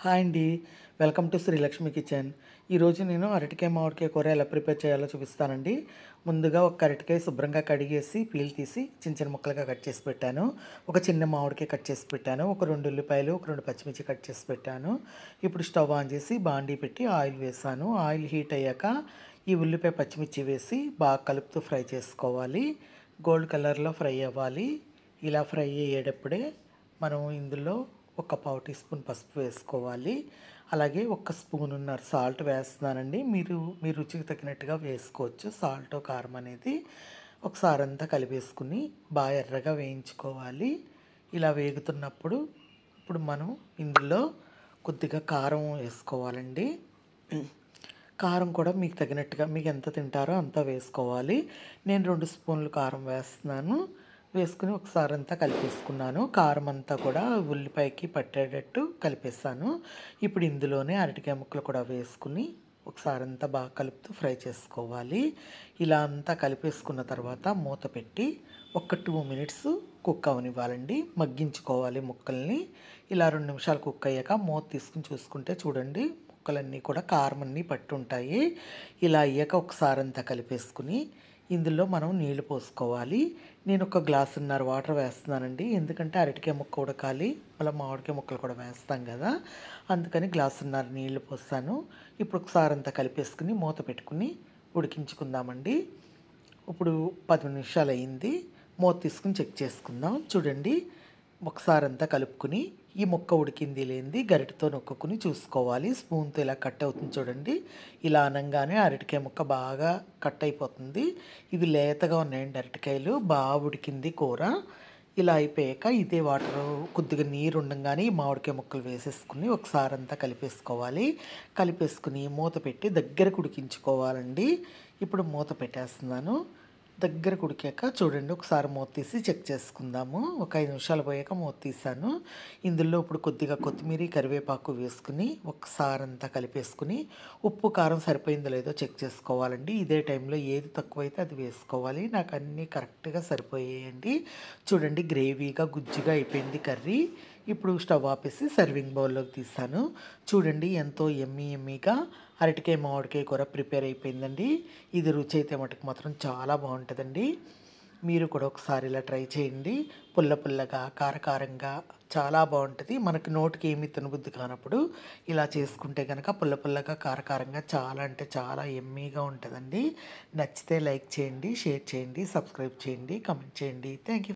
Hi అండి. Welcome to Srilakshmi kitchen. ఈరోజు నేను అరటికాయ మామిడికాయ కూర ఎలా ప్రిపేర్ చేయాలో చూపిస్తానండి. ముందుగా ఒక అరటికాయ శుభ్రంగా కడిగేసి పీల్ తీసి చిన్న చిన్న ముక్కలుగా కట్ చేసి పెట్టాను. ఒక చిన్న మామిడికాయ కట్ చేసి పెట్టాను. ఒక 2 ఉల్లిపాయలు, ఒక 2 పచ్చిమిర్చి కట్ చేసి పెట్టాను. ఇప్పుడు స్టవ్ ఆన్ చేసి బాండీ పెట్టి ఆయిల్ వేసాను. ఆయిల్ హీట్ అయ్యాక ఈ ఉల్లిపాయ, పచ్చిమిర్చి వేసి బాగా కలుపుతూ ఫ్రై చేసుకోవాలి. గోల్డ్ కలర్లో ఫ్రై అవ్వాలి. ఇలా ఫ్రై అయ్యేటప్పుడే మనం ఇందులో ఒక పావు టీ స్పూన్ పసుపు వేసుకోవాలి. అలాగే ఒక స్పూనున్నర సాల్ట్ వేస్తున్నానండి. మీ రుచికి తగినట్టుగా వేసుకోవచ్చు సాల్ట్ కారం అనేది. ఒకసారి అంతా కలిపేసుకుని బాగా ఎర్రగా వేయించుకోవాలి. ఇలా వేగుతున్నప్పుడు ఇప్పుడు మనం ఇందులో కొద్దిగా కారం వేసుకోవాలండి. కారం కూడా మీకు తగినట్టుగా మీకు ఎంత తింటారో అంత వేసుకోవాలి. నేను 2 స్పూన్లు కారం వేస్తున్నాను. వేసుకుని ఒకసారి అంతా కలిపేసుకున్నాను. కారం అంతా కూడా ఉల్లిపాయకి పట్టేటట్టు కలిపేసాను. ఇప్పుడు ఇందులోనే అరటికాయ ముక్కలు కూడా వేసుకుని ఒకసారి అంతా బాగా కలుపుతూ ఫ్రై చేసుకోవాలి. ఇలా అంతా కలిపేసుకున్న తర్వాత మూత పెట్టి ఒక 2 మినిట్స్ కుక్ అవనివ్వాలండి. మగ్గించుకోవాలి ముక్కల్ని. ఇలా 2 నిమిషాలు కుక్ అయ్యాక మూత తీసుకుని చూసుకుంటే చూడండి ముక్కలన్నీ కూడా కారం అన్నీ పట్టుంటాయి. ఇలా అయ్యాక ఒకసారి అంతా కలిపేసుకుని ఇందులో మనం నీళ్లు పోసుకోవాలి. నేను ఒక గ్లాసున్నర వాటర్ వేస్తున్నానండి. ఎందుకంటే అరటికాయ ముక్క ఉడకాలి, మళ్ళీ మామిడికాయ ముక్కలు కూడా వేస్తాం కదా, అందుకని గ్లాసున్నర నీళ్లు పోస్తాను. ఇప్పుడు ఒకసారి అంతా కలిపేసుకుని మూత పెట్టుకుని ఉడికించుకుందామండి. ఇప్పుడు 10 నిమిషాలు అయింది. మూత తీసుకుని చెక్ చేసుకుందాం. చూడండి ఒకసారి అంతా కలుపుకుని ఈ ముక్క ఉడికింది లేనిది గరిటెతో నొక్కుని చూసుకోవాలి. స్పూన్తో ఇలా కట్ అవుతుంది చూడండి. ఇలా అనగానే అరటికాయ ముక్క బాగా కట్ అయిపోతుంది. ఇవి లేతగా ఉన్నాయండి అరటికాయలు. బాగా ఉడికింది కూర. ఇలా అయిపోయాక ఇదే వాటర్ కొద్దిగా నీరు ఉండగానే మామిడికాయ ముక్కలు వేసేసుకుని ఒకసారి అంతా కలిపేసుకోవాలి. కలిపేసుకుని మూత పెట్టి దగ్గరకు ఉడికించుకోవాలండి. ఇప్పుడు మూత పెట్టేస్తున్నాను. దగ్గరకు ఉడికాక చూడండి ఒకసారి మూత తీసి చెక్ చేసుకుందాము. ఒక 5 నిమిషాలు పోయాక మూత తీసాను. ఇందులో ఇప్పుడు కొద్దిగా కొత్తిమీర, కరివేపాకు వేసుకుని ఒకసారి అంతా కలిపేసుకుని ఉప్పు కారం సరిపోయిందో లేదో చెక్ చేసుకోవాలండి. ఇదే టైంలో ఏది తక్కువైతే అది వేసుకోవాలి. నాకు అన్నీ కరెక్ట్గా సరిపోయాయండి. చూడండి గ్రేవీగా గుజ్జుగా అయిపోయింది కర్రీ. ఇప్పుడు స్టవ్ ఆపేసి సర్వింగ్ బౌల్లోకి తీసాను. చూడండి ఎంతో ఎమ్మీగా అరటికాయ మామిడికాయ కూర ప్రిపేర్ అయిపోయిందండి. ఇది రుచి అయితే మటుకు మాత్రం చాలా బాగుంటుందండి. మీరు కూడా ఒకసారి ఇలా ట్రై చేయండి. పుల్ల పుల్లగా, కారకారంగా చాలా బాగుంటుంది. మనకి నోటికి ఏమీ తినబుద్ధి కానప్పుడు ఇలా చేసుకుంటే కనుక పుల్ల పుల్లగా, కారకారంగా చాలా అంటే చాలా ఎమ్మీగా ఉంటుందండి. నచ్చితే లైక్ చేయండి, షేర్ చేయండి, సబ్స్క్రైబ్ చేయండి, కామెంట్ చేయండి. Thank you.